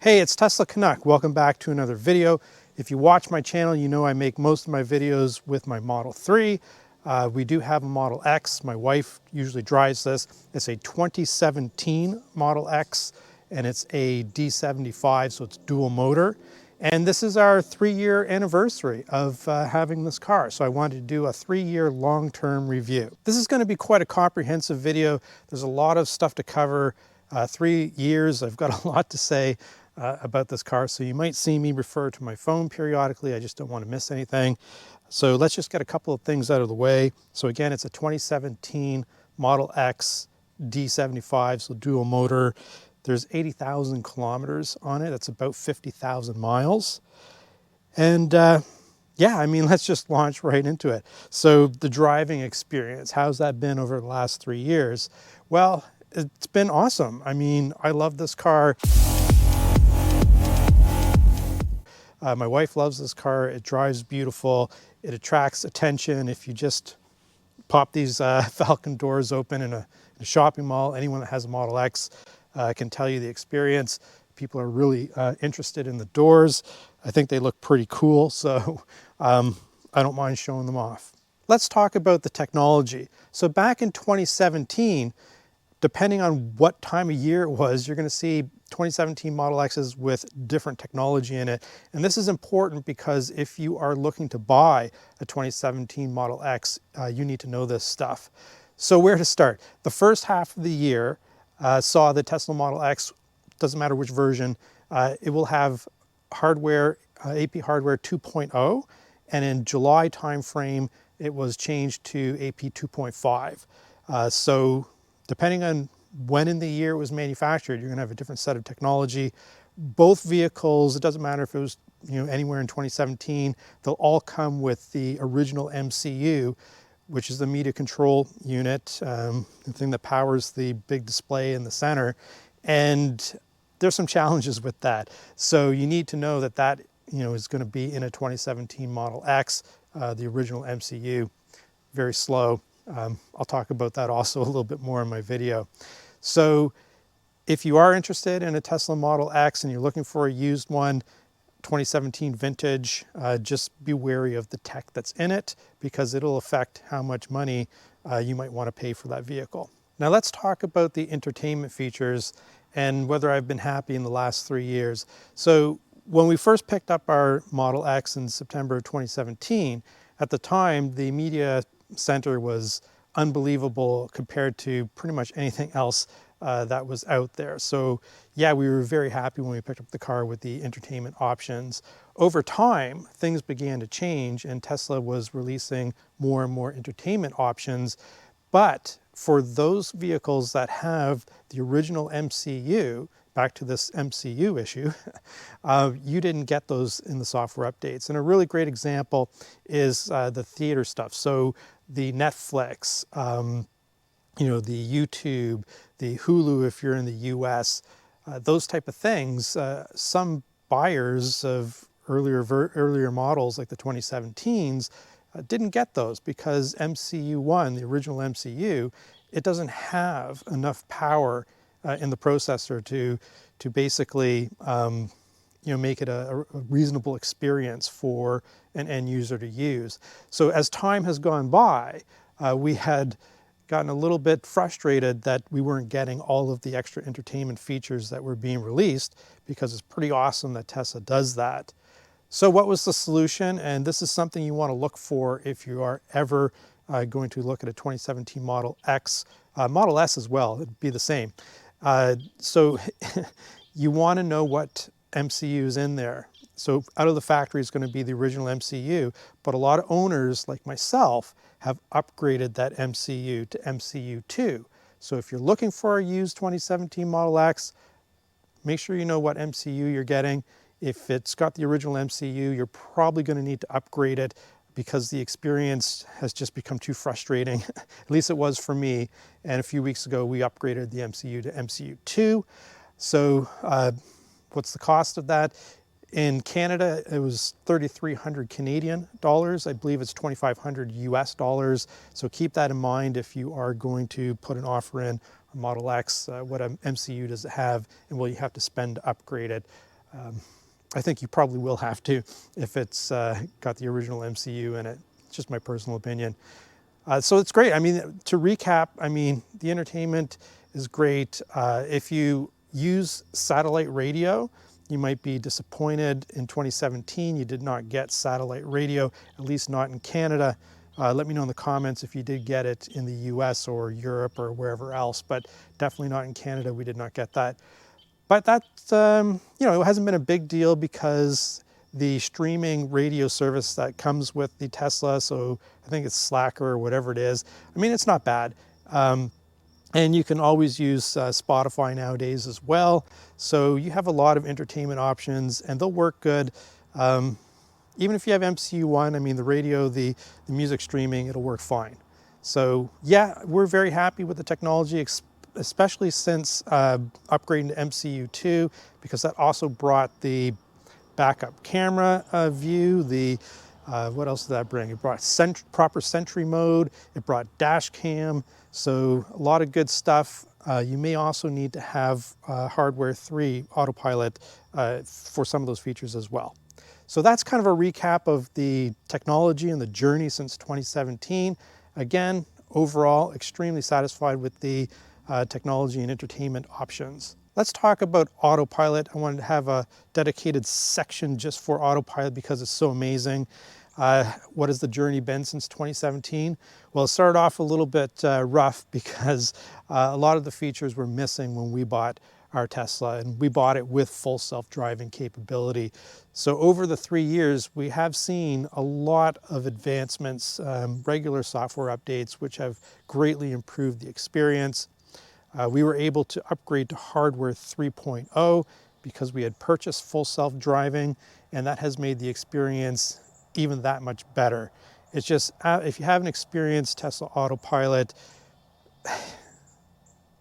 Hey, it's Tesla Canuck. Welcome back to another video. If you watch my channel, you know I make most of my videos with my Model 3. We do have a Model X. My wife usually drives this. It's a 2017 Model X, and it's a D75, so it's dual motor. And this is our 3-year anniversary of having this car. So I wanted to do a 3-year long-term review. This is going to be quite a comprehensive video. There's a lot of stuff to cover. 3 years, I've got a lot to say about this car, so you might see me refer to my phone periodically. I just don't want to miss anything. So let's just get a couple of things out of the way. So again, it's a 2017 Model X D75, so dual motor. There's 80,000 kilometers on it. That's about 50,000 miles. And yeah, I mean, let's just launch right into it. So the driving experience, how's that been over the last 3 years? Well, it's been awesome. I mean, I love this car. My wife loves this car. It drives beautiful. It attracts attention. If you just pop these Falcon doors open in a shopping mall, anyone that has a Model X can tell you the experience. People are really interested in the doors. I think they look pretty cool, so I don't mind showing them off. Let's talk about the technology. So back in 2017, depending on what time of year it was, you're going to see 2017 Model X's with different technology in it. And this is important because if you are looking to buy a 2017 Model X, you need to know this stuff. So where to start? The first half of the year saw the Tesla Model X, doesn't matter which version, it will have hardware, AP hardware 2.0, and in July timeframe, it was changed to AP 2.5. So depending on when in the year it was manufactured, you're going to have a different set of technology. Both vehicles, it doesn't matter if it was anywhere in 2017, they'll all come with the original MCU, which is the media control unit, the thing that powers the big display in the center. And there's some challenges with that. So you need to know that is going to be in a 2017 Model X, the original MCU, very slow. I'll talk about that also a little bit more in my video. So if you are interested in a Tesla Model X and you're looking for a used one, 2017 vintage, just be wary of the tech that's in it because it'll affect how much money you might want to pay for that vehicle. Now let's talk about the entertainment features and whether I've been happy in the last 3 years. So when we first picked up our Model X in September of 2017, at the time the media center was unbelievable compared to pretty much anything else that was out there. So yeah, we were very happy when we picked up the car with the entertainment options. Over time, things began to change and Tesla was releasing more and more entertainment options. But for those vehicles that have the original MCU, back to this MCU issue, you didn't get those in the software updates. And a really great example is the theater stuff. So the Netflix, the YouTube, the Hulu if you're in the US, those type of things. Some buyers of earlier models like the 2017s didn't get those because MCU1, the original MCU, it doesn't have enough power in the processor to basically make it a reasonable experience for an end user to use. So as time has gone by, we had gotten a little bit frustrated that we weren't getting all of the extra entertainment features that were being released because it's pretty awesome that Tesla does that. So what was the solution? And this is something you want to look for if you are ever going to look at a 2017 Model X, Model S as well, it'd be the same. So you want to know what MCU is in there. So out of the factory is going to be the original MCU, but a lot of owners like myself have upgraded that MCU to MCU2. So if you're looking for a used 2017 Model X, make sure you know what MCU you're getting. If it's got the original MCU, you're probably going to need to upgrade it because the experience has just become too frustrating. At least it was for me. And a few weeks ago, we upgraded the MCU to MCU2. So what's the cost of that? In Canada, it was 3,300 Canadian dollars. I believe it's 2,500 US dollars. So keep that in mind if you are going to put an offer in on Model X. What MCU does it have and will you have to spend to upgrade it? I think you probably will have to if it's got the original MCU in it. It's just my personal opinion. So it's great. I mean, to recap, I mean, the entertainment is great. If you use satellite radio, you might be disappointed in 2017. You did not get satellite radio, at least not in Canada. Let me know in the comments if you did get it in the US or Europe or wherever else, but definitely not in Canada. We did not get that. But that's, you know, it hasn't been a big deal because the streaming radio service that comes with the Tesla, so I think it's Slacker or whatever it is, I mean, it's not bad. And you can always use Spotify nowadays as well. So you have a lot of entertainment options and they'll work good. Even if you have MCU1, I mean, the radio, the music streaming, it'll work fine. So yeah, we're very happy with the technology, especially since upgrading to MCU2, because that also brought the backup camera view, what else did that bring? It brought proper Sentry mode, it brought dash cam, so a lot of good stuff. You may also need to have hardware 3 Autopilot for some of those features as well. So that's kind of a recap of the technology and the journey since 2017. Again, overall, extremely satisfied with the technology and entertainment options. Let's talk about Autopilot. I wanted to have a dedicated section just for Autopilot because it's so amazing. What has the journey been since 2017? Well, it started off a little bit rough because a lot of the features were missing when we bought our Tesla, and we bought it with full self-driving capability. So over the 3 years, we have seen a lot of advancements, regular software updates, which have greatly improved the experience. We were able to upgrade to hardware 3.0 because we had purchased full self-driving, and that has made the experience even that much better. It's just, if you haven't experienced Tesla Autopilot,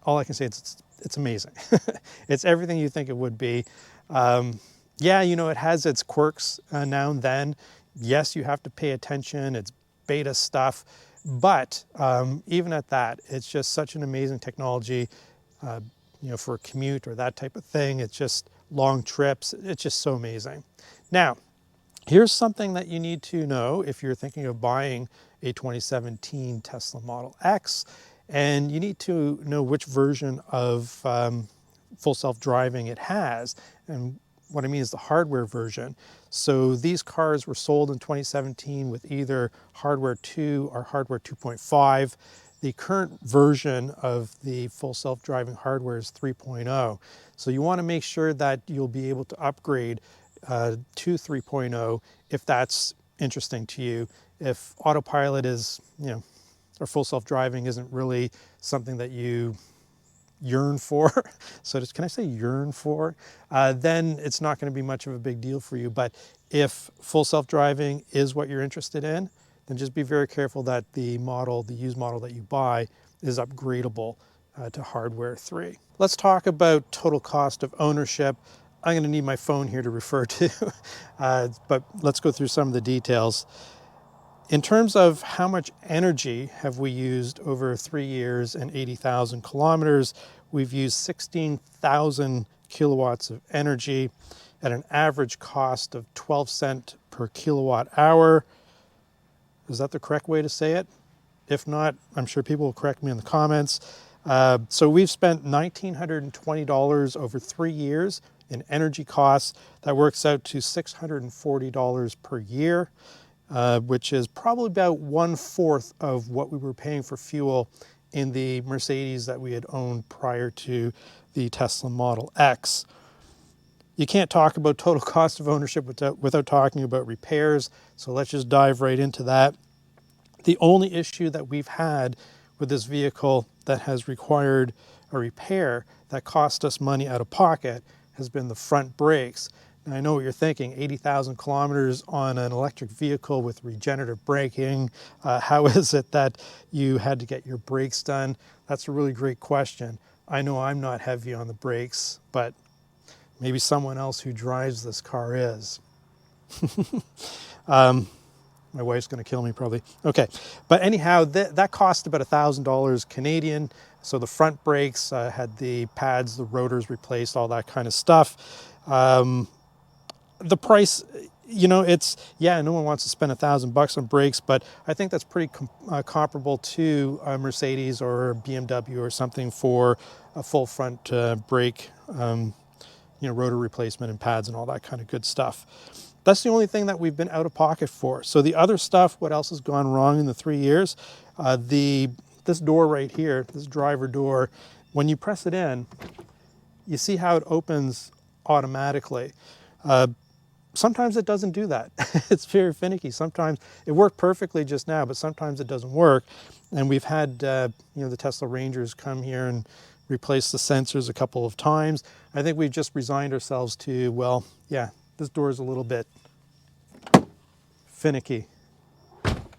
all I can say is it's amazing. It's everything you think it would be. Yeah, you know, it has its quirks now and then. Yes, you have to pay attention. It's beta stuff. But even at that, it's just such an amazing technology, you know, for a commute or that type of thing. It's just long trips. It's just so amazing. Now, here's something that you need to know if you're thinking of buying a 2017 Tesla Model X, and you need to know which version of full self-driving it has. And what I mean is the hardware version. So these cars were sold in 2017 with either hardware 2 or hardware 2.5. The current version of the full self-driving hardware is 3.0. So you want to make sure that you'll be able to upgrade to 3.0 if that's interesting to you. If Autopilot is, you know, or full self-driving isn't really something that you yearn for, so can I say yearn for? Then it's not going to be much of a big deal for you. But if full self-driving is what you're interested in, then just be very careful that the used model that you buy is upgradable to hardware 3. Let's talk about total cost of ownership. I'm going to need my phone here to refer to, but let's go through some of the details. In terms of how much energy have we used over 3 years and 80,000 kilometers, we've used 16,000 kilowatts of energy at an average cost of 12 cents per kilowatt hour. Is that the correct way to say it? If not, I'm sure people will correct me in the comments. So we've spent $1,920 over 3 years in energy costs. That works out to $640 per year. Which is probably about 1/4 of what we were paying for fuel in the Mercedes that we had owned prior to the Tesla Model X. You can't talk about total cost of ownership without talking about repairs, so let's just dive right into that. The only issue that we've had with this vehicle that has required a repair that cost us money out of pocket has been the front brakes. And I know what you're thinking, 80,000 kilometers on an electric vehicle with regenerative braking. How is it that you had to get your brakes done? That's a really great question. I know I'm not heavy on the brakes, but maybe someone else who drives this car is. My wife's going to kill me probably. Okay, but anyhow, that cost about $1,000 Canadian. So the front brakes had the pads, the rotors replaced, all that kind of stuff. The price, you know, it's, yeah, no one wants to spend $1,000 on brakes, but I think that's pretty comparable to a Mercedes or BMW or something for a full front brake, you know, rotor replacement and pads and all that kind of good stuff. That's the only thing that we've been out of pocket for. So the other stuff, what else has gone wrong in the 3 years? This door right here, this driver door, when you press it in, you see how it opens automatically. Sometimes it doesn't do that. It's very finicky. Sometimes it worked perfectly just now, but sometimes it doesn't work. And we've had you know, the Tesla Rangers come here and replace the sensors a couple of times. I think we've just resigned ourselves to, well, yeah, this door is a little bit finicky,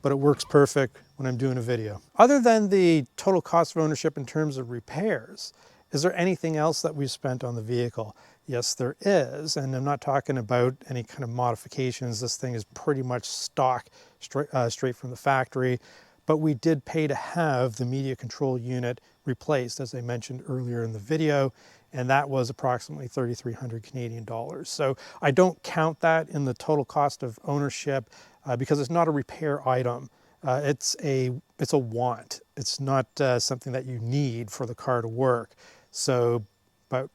but it works perfect when I'm doing a video. Other than the total cost of ownership in terms of repairs, is there anything else that we've spent on the vehicle? Yes, there is, and I'm not talking about any kind of modifications. This thing is pretty much stock, straight from the factory, but we did pay to have the media control unit replaced, as I mentioned earlier in the video, and that was approximately 3,300 Canadian dollars. So I don't count that in the total cost of ownership because it's not a repair item. It's a want. It's not something that you need for the car to work. So, but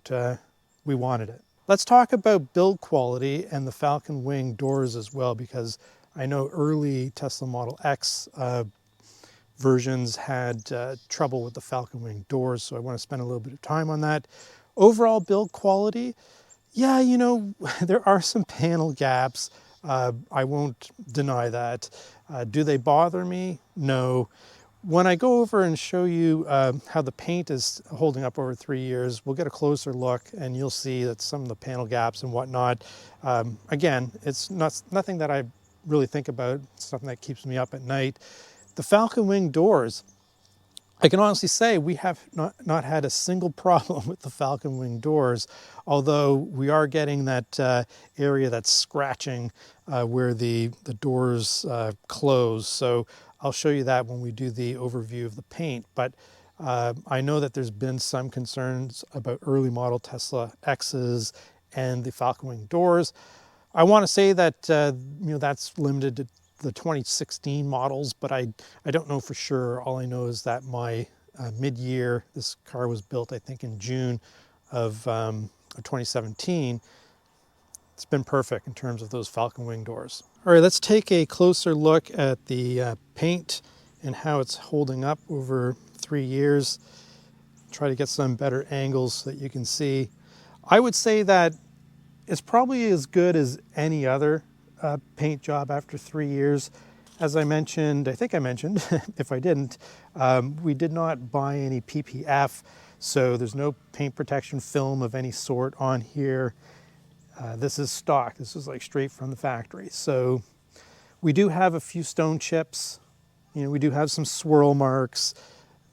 we wanted it. Let's talk about build quality and the Falcon Wing doors as well, because I know early Tesla Model X versions had trouble with the Falcon Wing doors, so I want to spend a little bit of time on that. Overall build quality, yeah, you know, there are some panel gaps. I won't deny that. Do they bother me? No. When I go over and show you how the paint is holding up over 3 years, we'll get a closer look and you'll see that some of the panel gaps and whatnot, again, it's nothing that I really think about. It's something that keeps me up at night. The Falcon Wing doors, I can honestly say we have not had a single problem with the Falcon Wing doors, although we are getting that area that's scratching where the doors close. So I'll show you that when we do the overview of the paint. But I know that there's been some concerns about early model Tesla X's and the Falcon Wing doors. I want to say that you know, that's limited to the 2016 models, but I don't know for sure. All I know is that my mid-year, this car was built I think in June of 2017. It's been perfect in terms of those Falcon Wing doors. All right, let's take a closer look at the paint and how it's holding up over 3 years. Try to get some better angles so that you can see. I would say that it's probably as good as any other paint job after 3 years. As I mentioned, I think I mentioned, if I didn't, we did not buy any PPF, so there's no paint protection film of any sort on here. This is stock. This is like straight from the factory. So we do have a few stone chips. You know, we do have some swirl marks.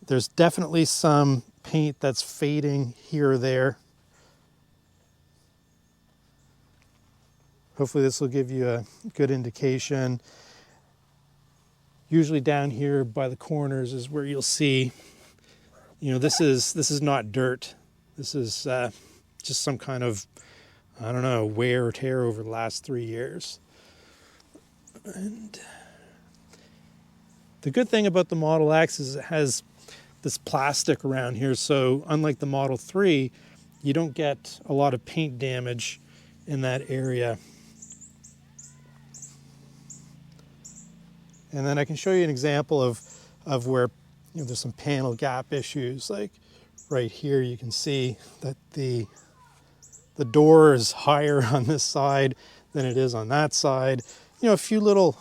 There's definitely some paint that's fading here or there. Hopefully this will give you a good indication. Usually down here by the corners is where you'll see, you know, this is not dirt. This is just some kind of, I don't know, wear or tear over the last 3 years. And the good thing about the Model X is it has this plastic around here. So unlike the Model 3, you don't get a lot of paint damage in that area. And then I can show you an example of where, you know, there's some panel gap issues. Like right here, you can see that the door is higher on this side than it is on that side. You know, a few little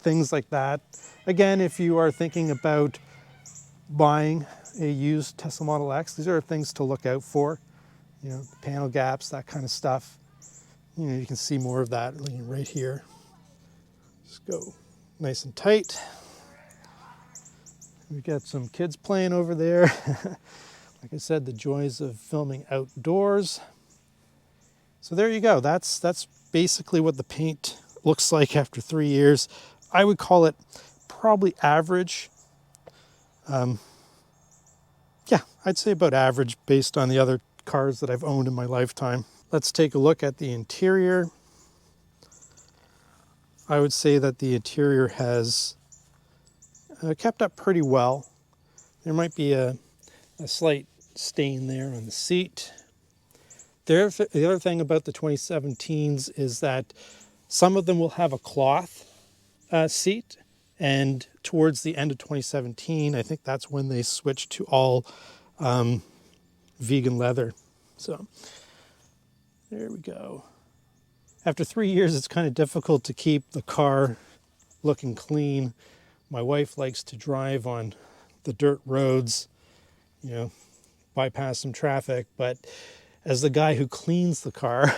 things like that. Again, if you are thinking about buying a used Tesla Model X, these are things to look out for. You know, panel gaps, that kind of stuff. You know, you can see more of that right here. Just go nice and tight. We've got some kids playing over there. Like I said, the joys of filming outdoors. So there you go. That's basically what the paint looks like after 3 years. I would call it probably average. Yeah, I'd say about average based on the other cars that I've owned in my lifetime. Let's take a look at the interior. I would say that the interior has kept up pretty well. There might be a slight stain there on the seat. The other thing about the 2017s is that some of them will have a cloth seat, and towards the end of 2017, I think that's when they switched to all vegan leather. So there we go. After 3 years, it's kind of difficult to keep the car looking clean. My wife likes to drive on the dirt roads, you know, bypass some traffic, but as the guy who cleans the car,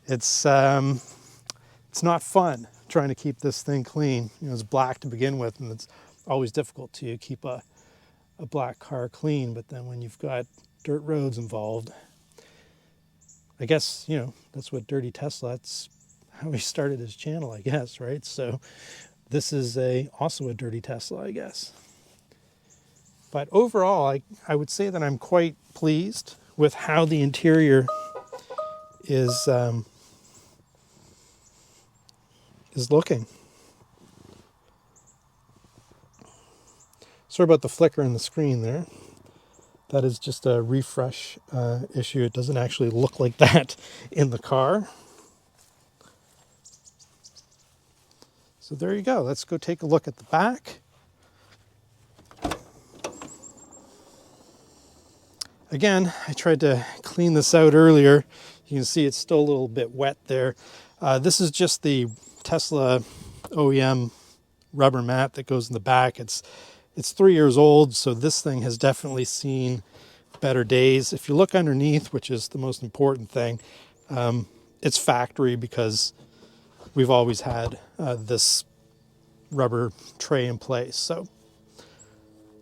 it's not fun trying to keep this thing clean. You know, it's black to begin with, and it's always difficult to keep a black car clean. But then when you've got dirt roads involved, I guess, you know, that's what Dirty Tesla, that's how he started his channel, I guess, right? So this is also a Dirty Tesla, I guess. But overall, I would say that I'm quite pleased with how the interior is looking. Sorry about the flicker in the screen there. That is just a refresh issue. It doesn't actually look like that in the car. So there you go. Let's go take a look at the back. Again, I tried to clean this out earlier. You can see it's still a little bit wet there. This is just the Tesla OEM rubber mat that goes in the back. It's 3 years old, so this thing has definitely seen better days. If you look underneath, which is the most important thing, it's factory because we've always had this rubber tray in place. So,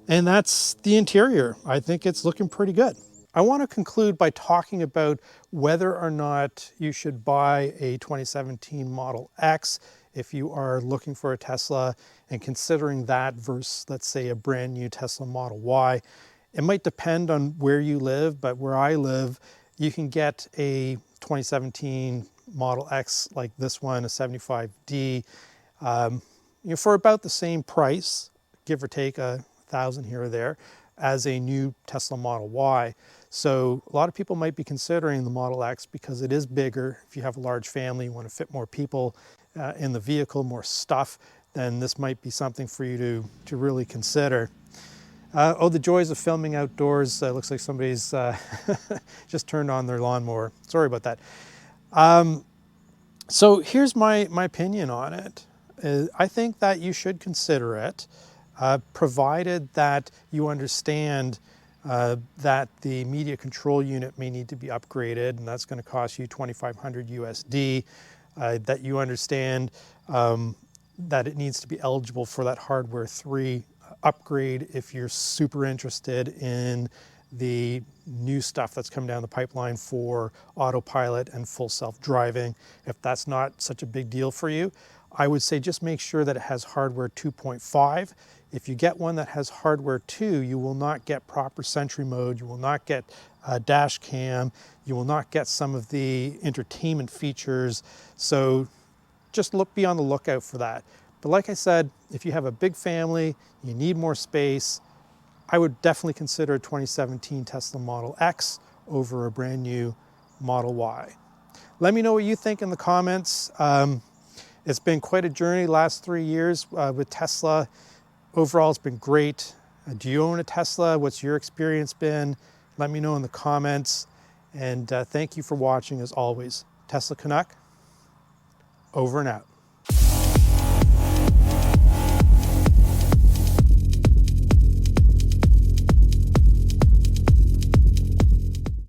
and that's the interior. I think it's looking pretty good. I want to conclude by talking about whether or not you should buy a 2017 Model X if you are looking for a Tesla and considering that versus, let's say, a brand new Tesla Model Y. It might depend on where you live, but where I live, you can get a 2017 Model X like this one, a 75D, for about the same price, give or take $1,000 here or there, as a new Tesla Model Y. So a lot of people might be considering the Model X because it is bigger. If you have a large family, you want to fit more people in the vehicle, more stuff, then this might be something for you to really consider. The joys of filming outdoors. Looks like somebody's just turned on their lawnmower. Sorry about that. So here's my opinion on it. I think that you should consider it, provided that you understand that the media control unit may need to be upgraded, and that's going to cost you $2,500 USD. That you understand that it needs to be eligible for that Hardware 3 upgrade if you're super interested in the new stuff that's come down the pipeline for Autopilot and full self-driving. If that's not such a big deal for you, I would say just make sure that it has Hardware 2.5. If you get one that has Hardware 2, you will not get proper Sentry mode, you will not get dash cam, you will not get some of the entertainment features. So just be on the lookout for that. But like I said, if you have a big family, you need more space, I would definitely consider a 2017 Tesla Model X over a brand new Model Y. Let me know what you think in the comments. It's been quite a journey the last 3 years with Tesla. Overall, it's been great. Do you own a Tesla? What's your experience been? Let me know in the comments. And thank you for watching as always. Tesla Canuck, over and out.